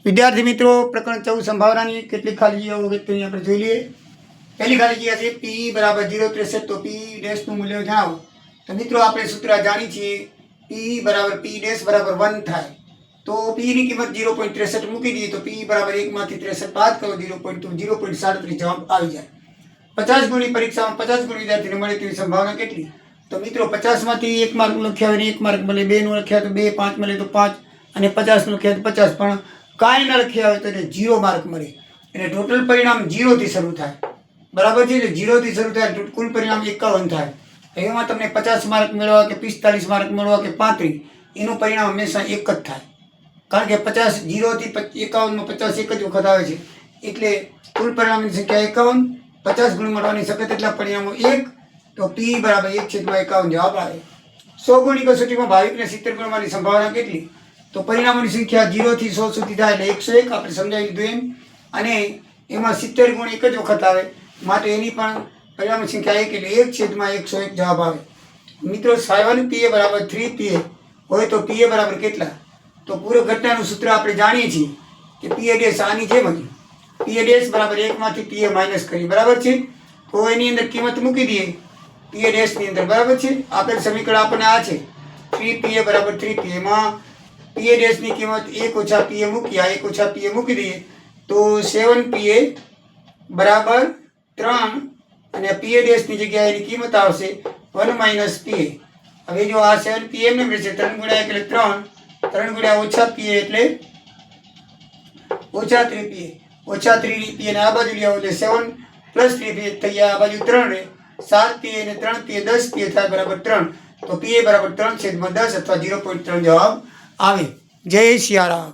વિદ્યાર્થી મિત્રો, પ્રકરણ 14 સંભાવનાની કેટલીક ખાલી જગ્યાઓ વ્યક્તિની આપણે જોઈ લઈએ. પહેલી ખાલી જગ્યા છે પી બરાબર 0.63. તો પી ડેશનું મૂલ્ય જણાવો. તો મિત્રો આપણે સૂત્ર જાણીએ છીએ, પી બરાબર પી ડેશ બરાબર 1 થાય. તો પીની કિંમત 0.63 મૂકી દઈએ તો પી બરાબર 1 માંથી 63 બાદ કરો 0.37 જવાબ આવી જાય. 50 ગુણની પરીક્ષામાં 50 ગુણ વિદ્યાર્થીને મળે તેવી સંભાવના કેટલી? તો મિત્રો 50 માંથી 1 માર્ક લખ્યા હોય 1 માર્ક મળે, 2 નું લખ્યા તો 2, 5 મળે તો 5 અને 50 નું લખ્યા તો 50, પણ કાંઈ ન લખ્યા હોય તો એને 0 માર્ક મળે. એટલે ટોટલ પરિણામ 0 થી શરૂ થાય. બરાબર છે? એટલે 0 થી શરૂ થાય કુલ પરિણામ 51 થાય. એમાં તમને 50 માર્ક મેળવવા કે 45 માર્ક મેળવવા કે 35, એનું પરિણામ હંમેશા એક જ થાય. કારણ કે 50 0 થી 51 માં 50 એક જ વખત આવે છે. એટલે કુલ પરિણામની સંખ્યા 51, 50 ગુણ મળવાની શક્યતા એટલા પરિણામો 1, તો પી બરાબર 1/51 જવાબ આવે. 100 ગુણની કસોટીમાં ભાવિકને 70 ગુણ મળવાની સંભાવના કેટલી? તો પરિણામોની સંખ્યા 0 થી 100 સુધી થાય એટલે 101, આપણે સમજાવી લીધું એમ. અને એમાં 70 ગુણ એક જ વખત આવે, માટે એની પણ પરિણામની સંખ્યા 1 એટલે 1/101 જવાબ આવે. મિત્રો 7PA બરાબર 3PA હોય તો PA બરાબર કેટલા? તો પૂર્વ ઘટનાનું સૂત્ર આપણે જાણીએ છીએ કે PA ડેશ આની જેમ હતી. PA ડેશ બરાબર 1 માંથી PA માઇનસ કરી, બરાબર છે? તો એની અંદર કિંમત મૂકી દઈએ PA ડેશની અંદર, બરાબર છે? આપેલ સમીકરણ આપણને આ છે 3PA બરાબર 3PA. એમાં PA ડેશની કિંમત 1 ઓછા PA મૂકી, આ 1 ઓછા PA મૂકી દઈએ તો 7PA બરાબર 3, અને PA ડેશની જગ્યાએ એની કિંમત આવશે 1 માઇનસ PA. હવે જો આ 7PA એમને મળશે 3 ગુણ્યા 1 એટલે 3, 3 ગુણ્યા ઓછા PA એટલે ઓછા 3PA, ઓછા 3PA ને આ બાજુ લઈ આવો એટલે 7 પ્લસ 3PA થઈ ગયા, આ બાજુ 3 રહે, 7PA ને 3PA 10PA થાય બરાબર 3. તો PA બરાબર 3/10 અથવા 0.3 જવાબ આવે. જય સિયારામ.